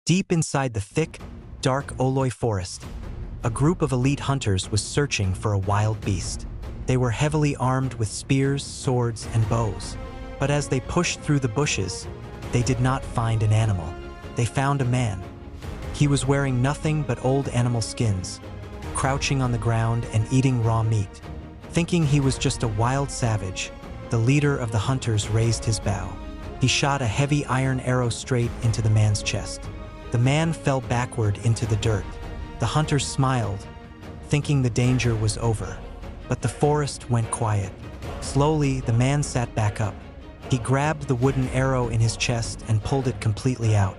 Deep inside the thick, dark Oloi forest, a group of elite hunters was searching for a wild beast. They were heavily armed with spears, swords, and bows. But as they pushed through the bushes, they did not find an animal. They found a man. He was wearing nothing but old animal skins, crouching on the ground and eating raw meat. Thinking he was just a wild savage, the leader of the hunters raised his bow. He shot a heavy iron arrow straight into the man's chest. The man fell backward into the dirt. The hunters smiled, thinking the danger was over. But the forest went quiet. Slowly, the man sat back up. He grabbed the wooden arrow in his chest and pulled it completely out.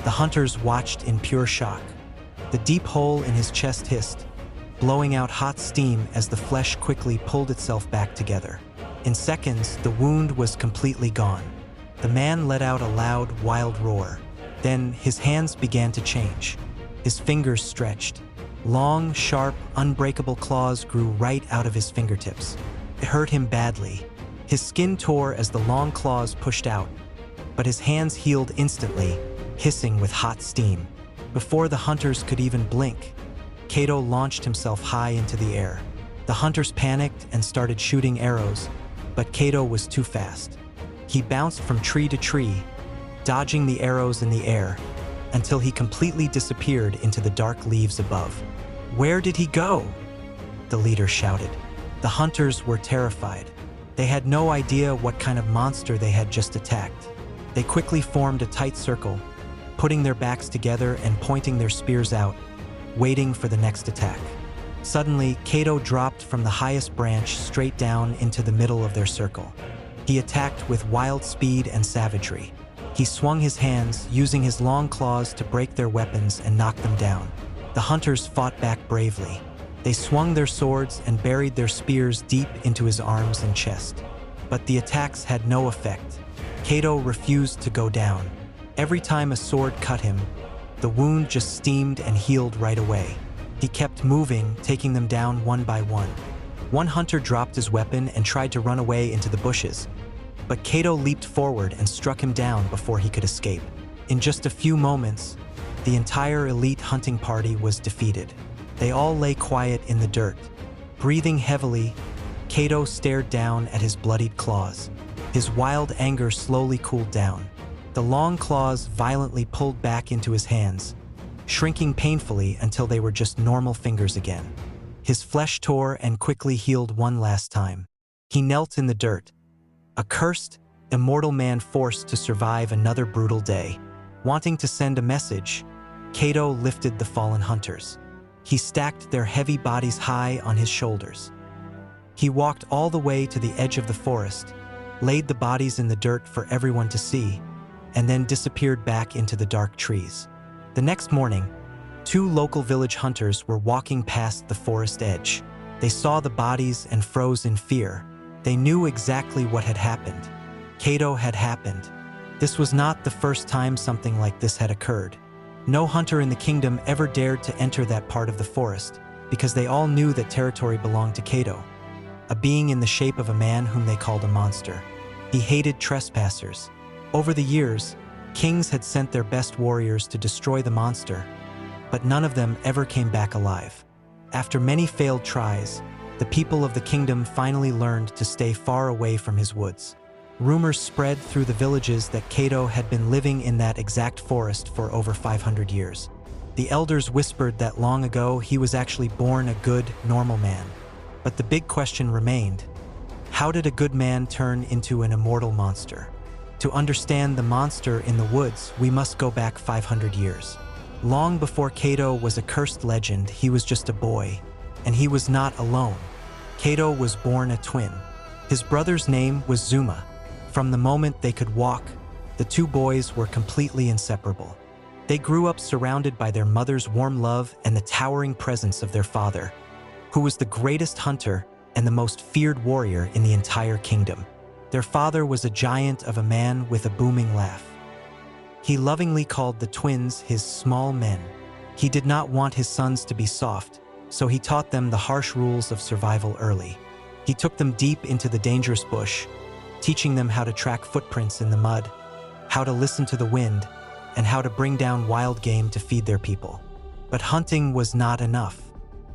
The hunters watched in pure shock. The deep hole in his chest hissed, blowing out hot steam as the flesh quickly pulled itself back together. In seconds, the wound was completely gone. The man let out a loud, wild roar. Then his hands began to change. His fingers stretched. Long, sharp, unbreakable claws grew right out of his fingertips. It hurt him badly. His skin tore as the long claws pushed out, but his hands healed instantly, hissing with hot steam. Before the hunters could even blink, Kato launched himself high into the air. The hunters panicked and started shooting arrows, but Kato was too fast. He bounced from tree to tree, dodging the arrows in the air, until he completely disappeared into the dark leaves above. "Where did he go?" the leader shouted. The hunters were terrified. They had no idea what kind of monster they had just attacked. They quickly formed a tight circle, putting their backs together and pointing their spears out, waiting for the next attack. Suddenly, Kato dropped from the highest branch straight down into the middle of their circle. He attacked with wild speed and savagery. He swung his hands, using his long claws to break their weapons and knock them down. The hunters fought back bravely. They swung their swords and buried their spears deep into his arms and chest. But the attacks had no effect. Kato refused to go down. Every time a sword cut him, the wound just steamed and healed right away. He kept moving, taking them down one by one. One hunter dropped his weapon and tried to run away into the bushes, but Kato leaped forward and struck him down before he could escape. In just a few moments, the entire elite hunting party was defeated. They all lay quiet in the dirt. Breathing heavily, Kato stared down at his bloodied claws. His wild anger slowly cooled down. The long claws violently pulled back into his hands, shrinking painfully until they were just normal fingers again. His flesh tore and quickly healed one last time. He knelt in the dirt, a cursed, immortal man forced to survive another brutal day. Wanting to send a message, Kato lifted the fallen hunters. He stacked their heavy bodies high on his shoulders. He walked all the way to the edge of the forest, laid the bodies in the dirt for everyone to see, and then disappeared back into the dark trees. The next morning, two local village hunters were walking past the forest edge. They saw the bodies and froze in fear. They knew exactly what had happened. Kato had happened. This was not the first time something like this had occurred. No hunter in the kingdom ever dared to enter that part of the forest because they all knew that territory belonged to Kato, a being in the shape of a man whom they called a monster. He hated trespassers. Over the years, kings had sent their best warriors to destroy the monster, but none of them ever came back alive. After many failed tries, the people of the kingdom finally learned to stay far away from his woods. Rumors spread through the villages that Kato had been living in that exact forest for over 500 years. The elders whispered that long ago he was actually born a good, normal man. But the big question remained: how did a good man turn into an immortal monster? To understand the monster in the woods, we must go back 500 years. Long before Kato was a cursed legend, he was just a boy, and he was not alone. Kato was born a twin. His brother's name was Zuma. From the moment they could walk, the two boys were completely inseparable. They grew up surrounded by their mother's warm love and the towering presence of their father, who was the greatest hunter and the most feared warrior in the entire kingdom. Their father was a giant of a man with a booming laugh. He lovingly called the twins his small men. He did not want his sons to be soft, so he taught them the harsh rules of survival early. He took them deep into the dangerous bush, teaching them how to track footprints in the mud, how to listen to the wind, and how to bring down wild game to feed their people. But hunting was not enough.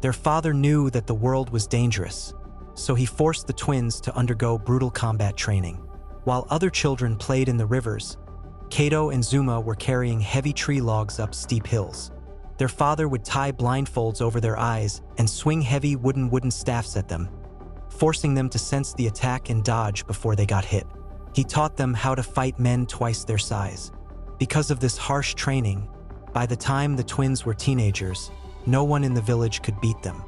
Their father knew that the world was dangerous, so he forced the twins to undergo brutal combat training. While other children played in the rivers, Kato and Zuma were carrying heavy tree logs up steep hills. Their father would tie blindfolds over their eyes and swing heavy wooden staffs at them, forcing them to sense the attack and dodge before they got hit. He taught them how to fight men twice their size. Because of this harsh training, by the time the twins were teenagers, no one in the village could beat them.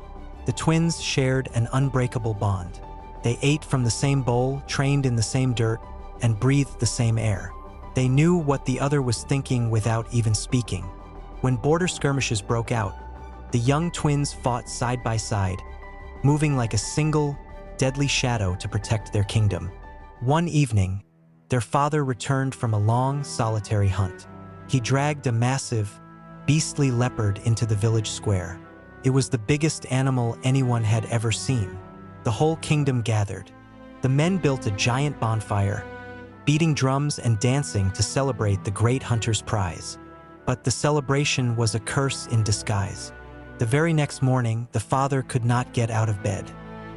The twins shared an unbreakable bond. They ate from the same bowl, trained in the same dirt, and breathed the same air. They knew what the other was thinking without even speaking. When border skirmishes broke out, the young twins fought side by side, moving like a single, deadly shadow to protect their kingdom. One evening, their father returned from a long, solitary hunt. He dragged a massive, beastly leopard into the village square. It was the biggest animal anyone had ever seen. The whole kingdom gathered. The men built a giant bonfire, beating drums and dancing to celebrate the great hunter's prize. But the celebration was a curse in disguise. The very next morning, the father could not get out of bed.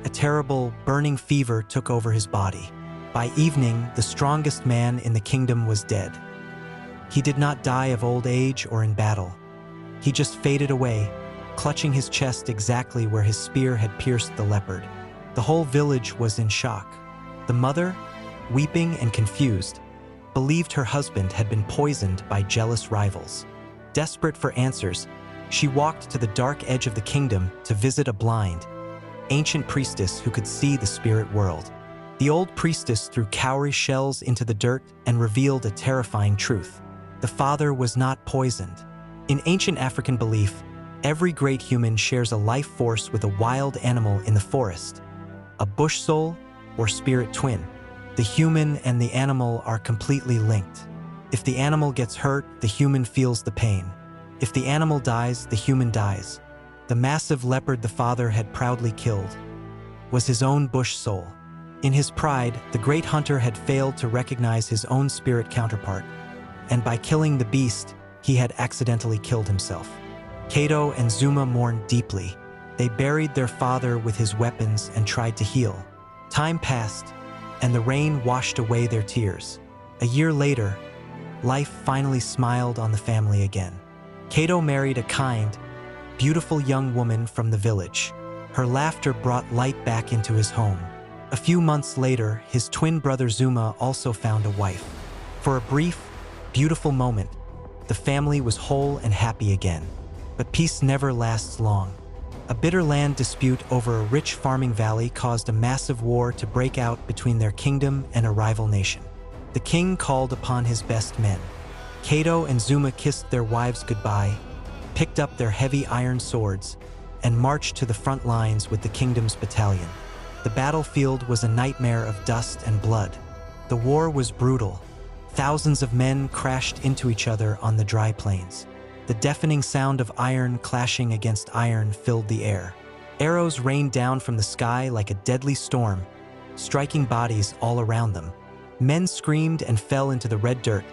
A terrible, burning fever took over his body. By evening, the strongest man in the kingdom was dead. He did not die of old age or in battle. He just faded away, clutching his chest exactly where his spear had pierced the leopard. The whole village was in shock. The mother, weeping and confused, believed her husband had been poisoned by jealous rivals. Desperate for answers, she walked to the dark edge of the kingdom to visit a blind, ancient priestess who could see the spirit world. The old priestess threw cowrie shells into the dirt and revealed a terrifying truth. The father was not poisoned. In ancient African belief, every great human shares a life force with a wild animal in the forest, a bush soul or spirit twin. The human and the animal are completely linked. If the animal gets hurt, the human feels the pain. If the animal dies, the human dies. The massive leopard the father had proudly killed was his own bush soul. In his pride, the great hunter had failed to recognize his own spirit counterpart, and by killing the beast, he had accidentally killed himself. Kato and Zuma mourned deeply. They buried their father with his weapons and tried to heal. Time passed, and the rain washed away their tears. A year later, life finally smiled on the family again. Kato married a kind, beautiful young woman from the village. Her laughter brought light back into his home. A few months later, his twin brother Zuma also found a wife. For a brief, beautiful moment, the family was whole and happy again. But peace never lasts long. A bitter land dispute over a rich farming valley caused a massive war to break out between their kingdom and a rival nation. The king called upon his best men. Kato and Zuma kissed their wives goodbye, picked up their heavy iron swords, and marched to the front lines with the kingdom's battalion. The battlefield was a nightmare of dust and blood. The war was brutal. Thousands of men crashed into each other on the dry plains. The deafening sound of iron clashing against iron filled the air. Arrows rained down from the sky like a deadly storm, striking bodies all around them. Men screamed and fell into the red dirt,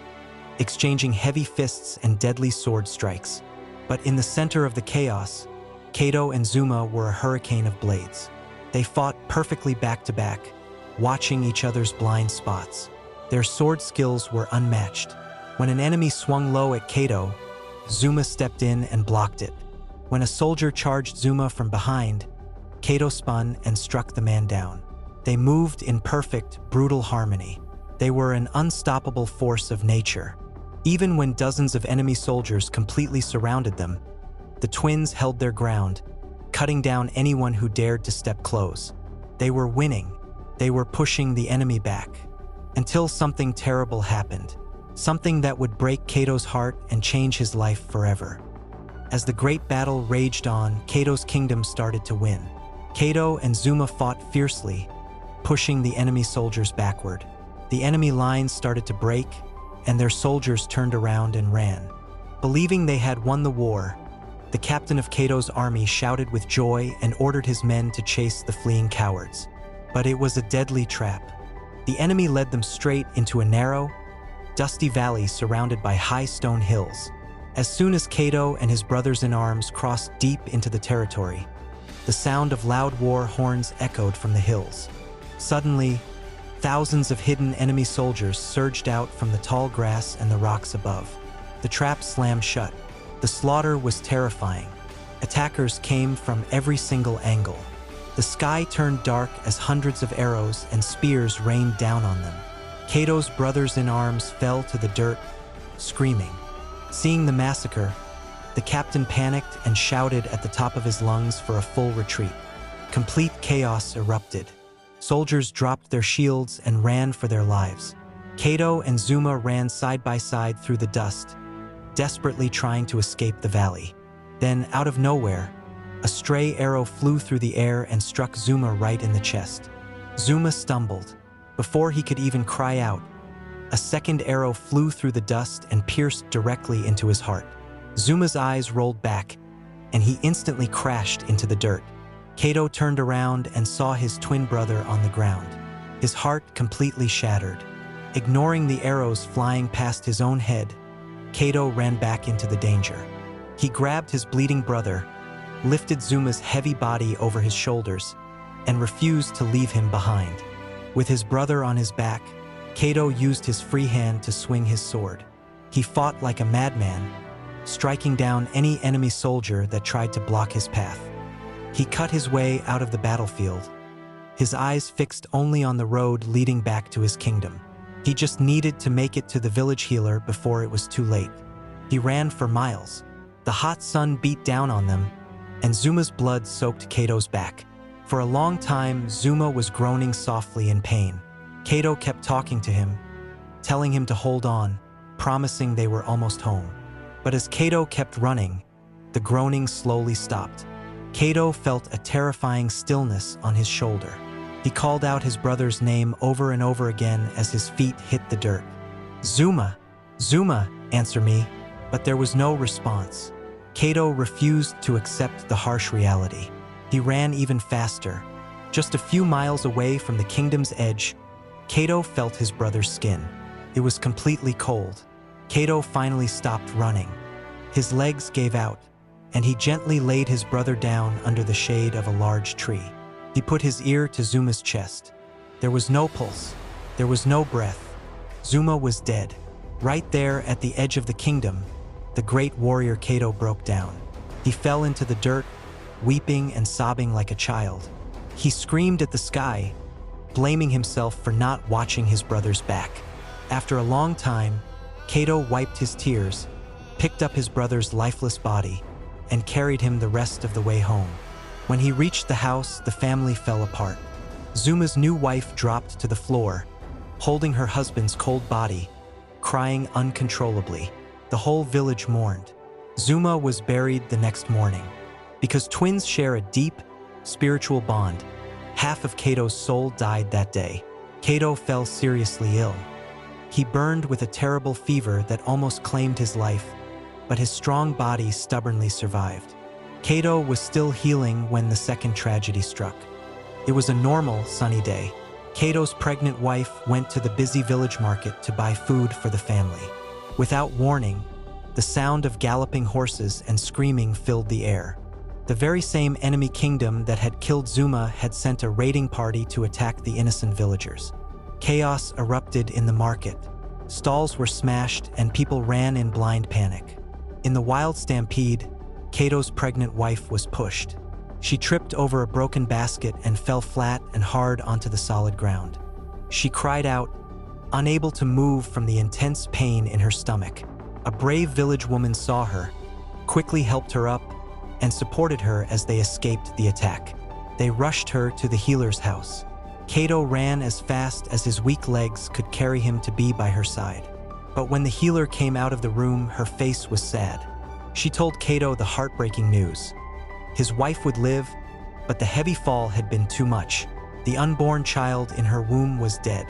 exchanging heavy fists and deadly sword strikes. But in the center of the chaos, Kato and Zuma were a hurricane of blades. They fought perfectly back to back, watching each other's blind spots. Their sword skills were unmatched. When an enemy swung low at Kato, Zuma stepped in and blocked it. When a soldier charged Zuma from behind, Kato spun and struck the man down. They moved in perfect, brutal harmony. They were an unstoppable force of nature. Even when dozens of enemy soldiers completely surrounded them, the twins held their ground, cutting down anyone who dared to step close. They were winning. They were pushing the enemy back. Until something terrible happened. Something that would break Kato's heart and change his life forever. As the great battle raged on, Kato's kingdom started to win. Kato and Zuma fought fiercely, pushing the enemy soldiers backward. The enemy lines started to break, and their soldiers turned around and ran. Believing they had won the war, the captain of Kato's army shouted with joy and ordered his men to chase the fleeing cowards. But it was a deadly trap. The enemy led them straight into a narrow, dusty valley surrounded by high stone hills. As soon as Kato and his brothers-in-arms crossed deep into the territory, the sound of loud war horns echoed from the hills. Suddenly, thousands of hidden enemy soldiers surged out from the tall grass and the rocks above. The trap slammed shut. The slaughter was terrifying. Attackers came from every single angle. The sky turned dark as hundreds of arrows and spears rained down on them. Kato's brothers-in-arms fell to the dirt, screaming. Seeing the massacre, the captain panicked and shouted at the top of his lungs for a full retreat. Complete chaos erupted. Soldiers dropped their shields and ran for their lives. Kato and Zuma ran side by side through the dust, desperately trying to escape the valley. Then, out of nowhere, a stray arrow flew through the air and struck Zuma right in the chest. Zuma stumbled. Before he could even cry out, a second arrow flew through the dust and pierced directly into his heart. Zuma's eyes rolled back, and he instantly crashed into the dirt. Kato turned around and saw his twin brother on the ground, his heart completely shattered. Ignoring the arrows flying past his own head, Kato ran back into the danger. He grabbed his bleeding brother, lifted Zuma's heavy body over his shoulders, and refused to leave him behind. With his brother on his back, Kato used his free hand to swing his sword. He fought like a madman, striking down any enemy soldier that tried to block his path. He cut his way out of the battlefield, his eyes fixed only on the road leading back to his kingdom. He just needed to make it to the village healer before it was too late. He ran for miles. The hot sun beat down on them, and Zuma's blood soaked Kato's back. For a long time, Zuma was groaning softly in pain. Kato kept talking to him, telling him to hold on, promising they were almost home. But as Kato kept running, the groaning slowly stopped. Kato felt a terrifying stillness on his shoulder. He called out his brother's name over and over again as his feet hit the dirt. "Zuma! Zuma, answer me!" But there was no response. Kato refused to accept the harsh reality. He ran even faster. Just a few miles away from the kingdom's edge, Kato felt his brother's skin. It was completely cold. Kato finally stopped running. His legs gave out, and he gently laid his brother down under the shade of a large tree. He put his ear to Zuma's chest. There was no pulse. There was no breath. Zuma was dead. Right there at the edge of the kingdom, the great warrior Kato broke down. He fell into the dirt, weeping and sobbing like a child. He screamed at the sky, blaming himself for not watching his brother's back. After a long time, Kato wiped his tears, picked up his brother's lifeless body, and carried him the rest of the way home. When he reached the house, the family fell apart. Zuma's new wife dropped to the floor, holding her husband's cold body, crying uncontrollably. The whole village mourned. Zuma was buried the next morning. Because twins share a deep, spiritual bond, half of Kato's soul died that day. Kato fell seriously ill. He burned with a terrible fever that almost claimed his life, but his strong body stubbornly survived. Kato was still healing when the second tragedy struck. It was a normal, sunny day. Kato's pregnant wife went to the busy village market to buy food for the family. Without warning, the sound of galloping horses and screaming filled the air. The very same enemy kingdom that had killed Zuma had sent a raiding party to attack the innocent villagers. Chaos erupted in the market. Stalls were smashed and people ran in blind panic. In the wild stampede, Kato's pregnant wife was pushed. She tripped over a broken basket and fell flat and hard onto the solid ground. She cried out, unable to move from the intense pain in her stomach. A brave village woman saw her, quickly helped her up, and supported her as they escaped the attack. They rushed her to the healer's house. Kato ran as fast as his weak legs could carry him to be by her side. But when the healer came out of the room, her face was sad. She told Kato the heartbreaking news. His wife would live, but the heavy fall had been too much. The unborn child in her womb was dead.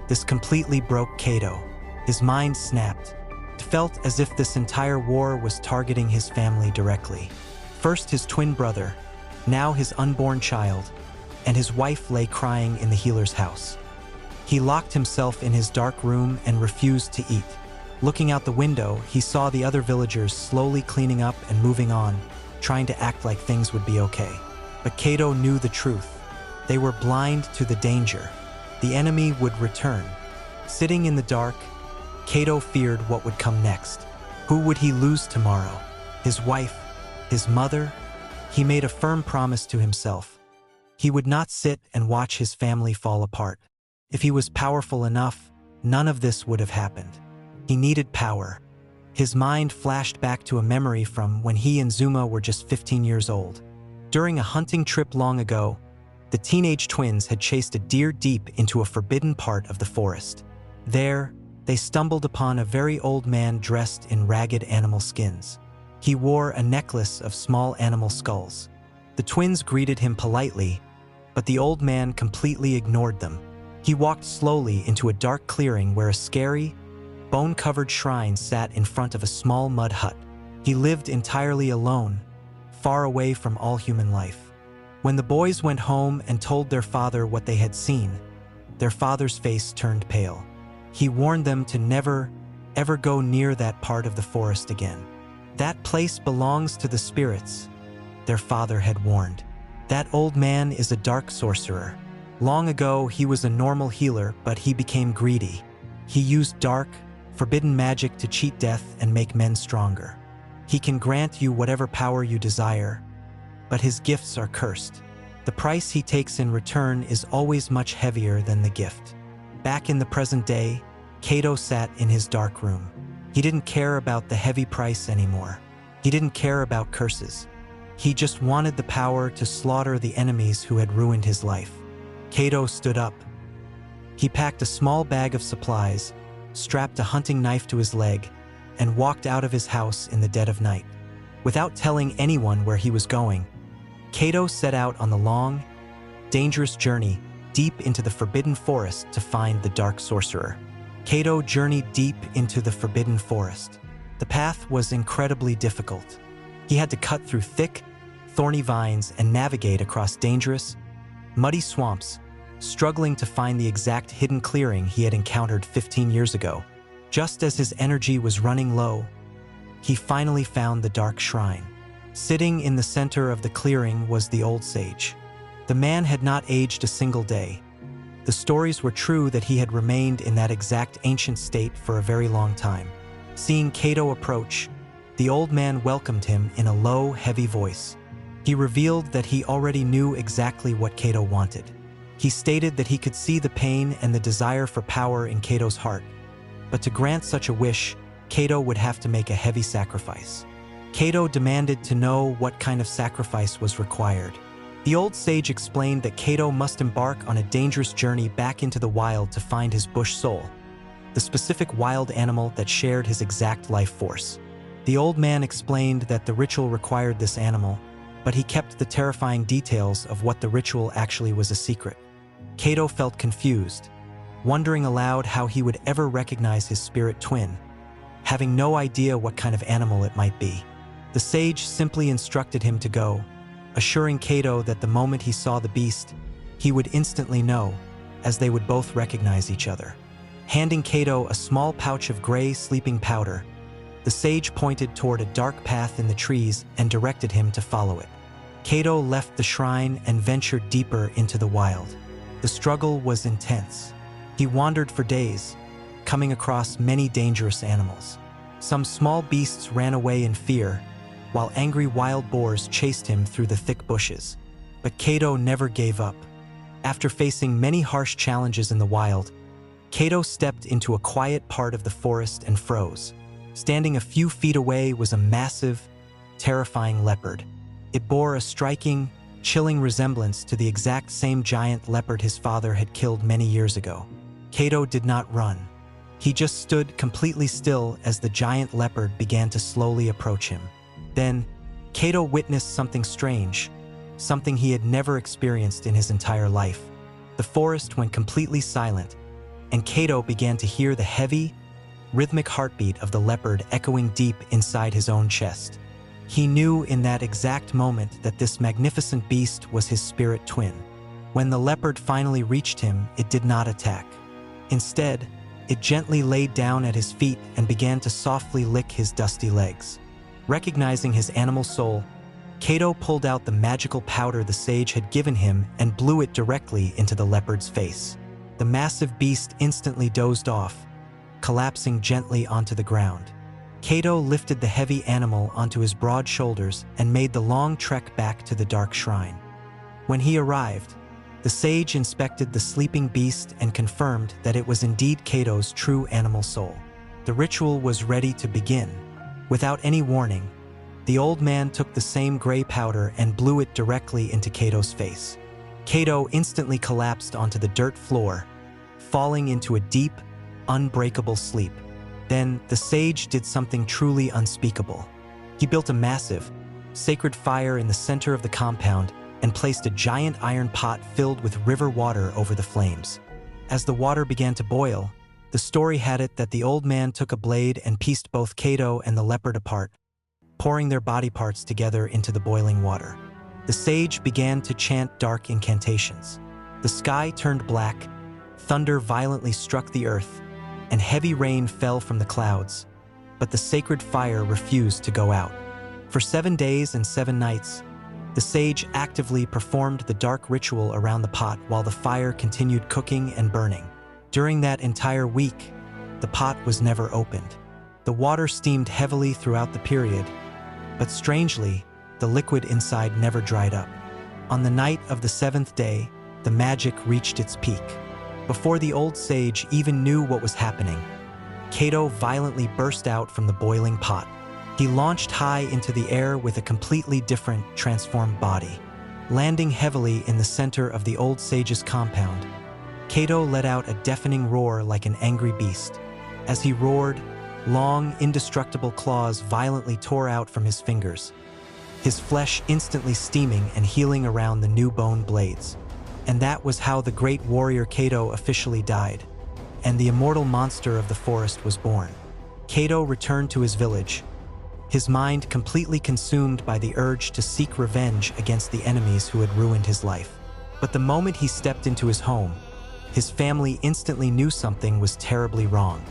This completely broke Kato. His mind snapped. It felt as if this entire war was targeting his family directly. First his twin brother, now his unborn child, and his wife lay crying in the healer's house. He locked himself in his dark room and refused to eat. Looking out the window, he saw the other villagers slowly cleaning up and moving on, trying to act like things would be okay. But Kato knew the truth. They were blind to the danger. The enemy would return. Sitting in the dark, Kato feared what would come next. Who would he lose tomorrow? His wife? His mother? He made a firm promise to himself. He would not sit and watch his family fall apart. If he was powerful enough, none of this would have happened. He needed power. His mind flashed back to a memory from when he and Zuma were just 15 years old. During a hunting trip long ago, the teenage twins had chased a deer deep into a forbidden part of the forest. There, they stumbled upon a very old man dressed in ragged animal skins. He wore a necklace of small animal skulls. The twins greeted him politely, but the old man completely ignored them. He walked slowly into a dark clearing where a scary, bone-covered shrine sat in front of a small mud hut. He lived entirely alone, far away from all human life. When the boys went home and told their father what they had seen, their father's face turned pale. He warned them to never, ever go near that part of the forest again. That place belongs to the spirits, their father had warned. That old man is a dark sorcerer. Long ago, he was a normal healer, but he became greedy. He used dark, forbidden magic to cheat death and make men stronger. He can grant you whatever power you desire, but his gifts are cursed. The price he takes in return is always much heavier than the gift. Back in the present day, Kato sat in his dark room. He didn't care about the heavy price anymore. He didn't care about curses. He just wanted the power to slaughter the enemies who had ruined his life. Kato stood up. He packed a small bag of supplies, strapped a hunting knife to his leg, and walked out of his house in the dead of night. Without telling anyone where he was going, Kato set out on the long, dangerous journey deep into the forbidden forest to find the dark sorcerer. Kato journeyed deep into the forbidden forest. The path was incredibly difficult. He had to cut through thick, thorny vines and navigate across dangerous, muddy swamps, struggling to find the exact hidden clearing he had encountered 15 years ago. Just as his energy was running low, he finally found the dark shrine. Sitting in the center of the clearing was the old sage. The man had not aged a single day. The stories were true that he had remained in that exact ancient state for a very long time. Seeing Kato approach, the old man welcomed him in a low, heavy voice. He revealed that he already knew exactly what Kato wanted. He stated that he could see the pain and the desire for power in Kato's heart, but to grant such a wish, Kato would have to make a heavy sacrifice. Kato demanded to know what kind of sacrifice was required. The old sage explained that Kato must embark on a dangerous journey back into the wild to find his bush soul, the specific wild animal that shared his exact life force. The old man explained that the ritual required this animal, but he kept the terrifying details of what the ritual actually was a secret. Kato felt confused, wondering aloud how he would ever recognize his spirit twin, having no idea what kind of animal it might be. The sage simply instructed him to go, assuring Kato that the moment he saw the beast, he would instantly know, as they would both recognize each other. Handing Kato a small pouch of gray sleeping powder, the sage pointed toward a dark path in the trees and directed him to follow it. Kato left the shrine and ventured deeper into the wild. The struggle was intense. He wandered for days, coming across many dangerous animals. Some small beasts ran away in fear, while angry wild boars chased him through the thick bushes. But Kato never gave up. After facing many harsh challenges in the wild, Kato stepped into a quiet part of the forest and froze. Standing a few feet away was a massive, terrifying leopard. It bore a striking, chilling resemblance to the exact same giant leopard his father had killed many years ago. Kato did not run. He just stood completely still as the giant leopard began to slowly approach him. Then, Kato witnessed something strange, something he had never experienced in his entire life. The forest went completely silent, and Kato began to hear the heavy, rhythmic heartbeat of the leopard echoing deep inside his own chest. He knew in that exact moment that this magnificent beast was his spirit twin. When the leopard finally reached him, it did not attack. Instead, it gently laid down at his feet and began to softly lick his dusty legs. Recognizing his animal soul, Kato pulled out the magical powder the sage had given him and blew it directly into the leopard's face. The massive beast instantly dozed off, collapsing gently onto the ground. Kato lifted the heavy animal onto his broad shoulders and made the long trek back to the dark shrine. When he arrived, the sage inspected the sleeping beast and confirmed that it was indeed Kato's true animal soul. The ritual was ready to begin. Without any warning, the old man took the same gray powder and blew it directly into Kato's face. Kato instantly collapsed onto the dirt floor, falling into a deep, unbreakable sleep. Then the sage did something truly unspeakable. He built a massive, sacred fire in the center of the compound and placed a giant iron pot filled with river water over the flames. As the water began to boil, the story had it that the old man took a blade and pieced both Kato and the leopard apart, pouring their body parts together into the boiling water. The sage began to chant dark incantations. The sky turned black, thunder violently struck the earth, and heavy rain fell from the clouds, but the sacred fire refused to go out. For 7 days and 7 nights, the sage actively performed the dark ritual around the pot while the fire continued cooking and burning. During that entire week, the pot was never opened. The water steamed heavily throughout the period, but strangely, the liquid inside never dried up. On the night of the 7th day, the magic reached its peak. Before the old sage even knew what was happening, Kato violently burst out from the boiling pot. He launched high into the air with a completely different, transformed body. Landing heavily in the center of the old sage's compound, Kato let out a deafening roar like an angry beast. As he roared, long, indestructible claws violently tore out from his fingers, his flesh instantly steaming and healing around the new bone blades. And that was how the great warrior Kato officially died, and the immortal monster of the forest was born. Kato returned to his village, his mind completely consumed by the urge to seek revenge against the enemies who had ruined his life. But the moment he stepped into his home, his family instantly knew something was terribly wrong.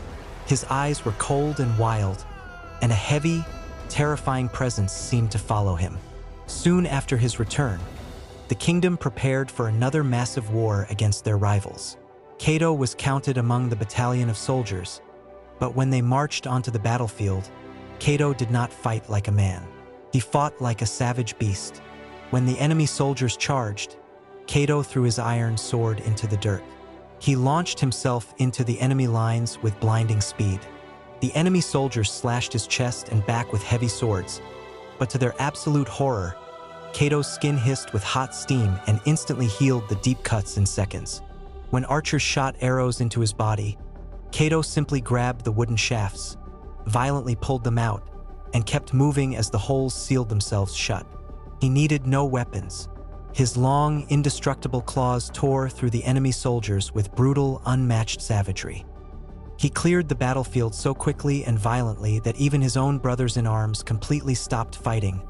His eyes were cold and wild, and a heavy, terrifying presence seemed to follow him. Soon after his return, the kingdom prepared for another massive war against their rivals. Kato was counted among the battalion of soldiers, but when they marched onto the battlefield, Kato did not fight like a man. He fought like a savage beast. When the enemy soldiers charged, Kato threw his iron sword into the dirt. He launched himself into the enemy lines with blinding speed. The enemy soldiers slashed his chest and back with heavy swords, but to their absolute horror, Kato's skin hissed with hot steam and instantly healed the deep cuts in seconds. When archers shot arrows into his body, Kato simply grabbed the wooden shafts, violently pulled them out, and kept moving as the holes sealed themselves shut. He needed no weapons. His long, indestructible claws tore through the enemy soldiers with brutal, unmatched savagery. He cleared the battlefield so quickly and violently that even his own brothers in arms completely stopped fighting,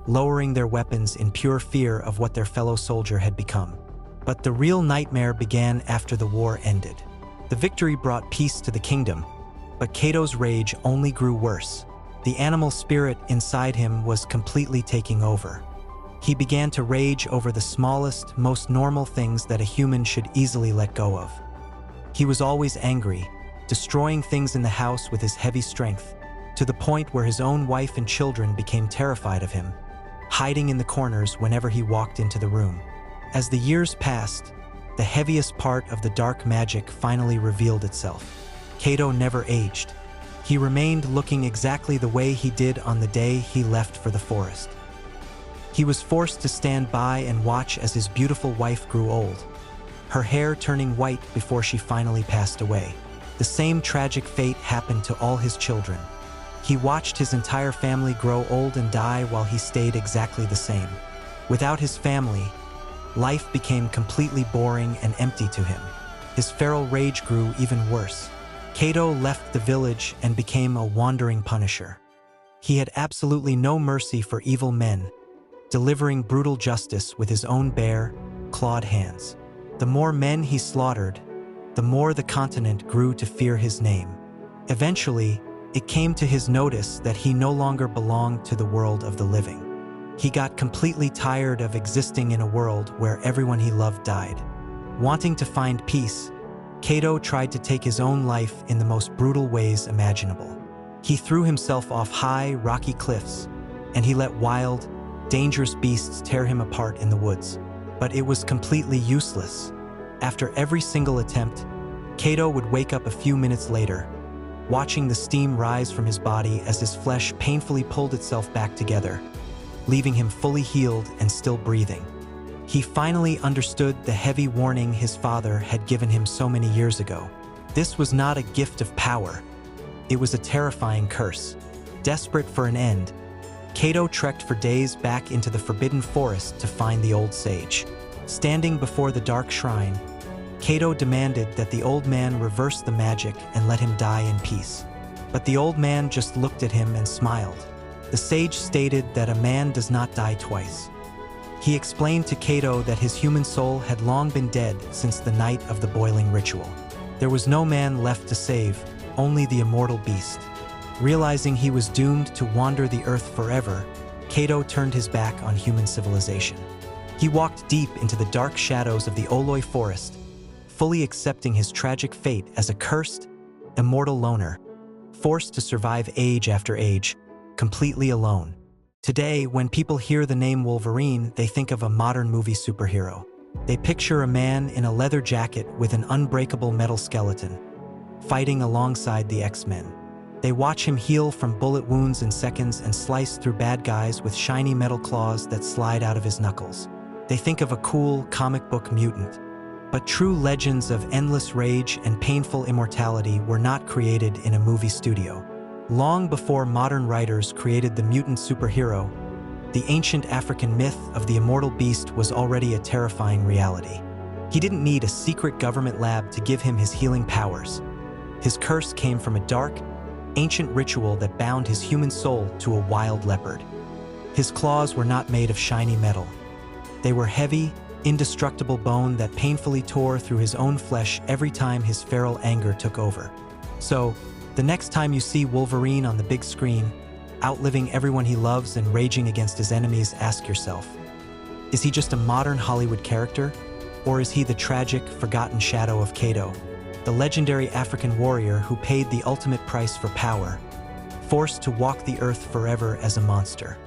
lowering their weapons in pure fear of what their fellow soldier had become. But the real nightmare began after the war ended. The victory brought peace to the kingdom, but Kato's rage only grew worse. The animal spirit inside him was completely taking over. He began to rage over the smallest, most normal things that a human should easily let go of. He was always angry, destroying things in the house with his heavy strength, to the point where his own wife and children became terrified of him, hiding in the corners whenever he walked into the room. As the years passed, the heaviest part of the dark magic finally revealed itself. Kato never aged. He remained looking exactly the way he did on the day he left for the forest. He was forced to stand by and watch as his beautiful wife grew old, her hair turning white before she finally passed away. The same tragic fate happened to all his children. He watched his entire family grow old and die while he stayed exactly the same. Without his family, life became completely boring and empty to him. His feral rage grew even worse. Kato left the village and became a wandering punisher. He had absolutely no mercy for evil men, delivering brutal justice with his own bare, clawed hands. The more men he slaughtered, the more the continent grew to fear his name. Eventually, it came to his notice that he no longer belonged to the world of the living. He got completely tired of existing in a world where everyone he loved died. Wanting to find peace, Kato tried to take his own life in the most brutal ways imaginable. He threw himself off high, rocky cliffs, and he let wild, dangerous beasts tear him apart in the woods. But it was completely useless. After every single attempt, Kato would wake up a few minutes later, watching the steam rise from his body as his flesh painfully pulled itself back together, leaving him fully healed and still breathing. He finally understood the heavy warning his father had given him so many years ago. This was not a gift of power. It was a terrifying curse. Desperate for an end, Kato trekked for days back into the forbidden forest to find the old sage. Standing before the dark shrine, Kato demanded that the old man reverse the magic and let him die in peace. But the old man just looked at him and smiled. The sage stated that a man does not die twice. He explained to Kato that his human soul had long been dead since the night of the boiling ritual. There was no man left to save, only the immortal beast. Realizing he was doomed to wander the earth forever, Kato turned his back on human civilization. He walked deep into the dark shadows of the Oloi forest, fully accepting his tragic fate as a cursed, immortal loner, forced to survive age after age, completely alone. Today, when people hear the name Wolverine, they think of a modern movie superhero. They picture a man in a leather jacket with an unbreakable metal skeleton, fighting alongside the X-Men. They watch him heal from bullet wounds in seconds and slice through bad guys with shiny metal claws that slide out of his knuckles. They think of a cool comic book mutant. But true legends of endless rage and painful immortality were not created in a movie studio. Long before modern writers created the mutant superhero, the ancient African myth of the immortal beast was already a terrifying reality. He didn't need a secret government lab to give him his healing powers. His curse came from a dark, ancient ritual that bound his human soul to a wild leopard. His claws were not made of shiny metal. They were heavy, indestructible bone that painfully tore through his own flesh every time his feral anger took over. So, the next time you see Wolverine on the big screen, outliving everyone he loves and raging against his enemies, ask yourself, is he just a modern Hollywood character? Or is he the tragic, forgotten shadow of Kato, the legendary African warrior who paid the ultimate price for power, forced to walk the earth forever as a monster?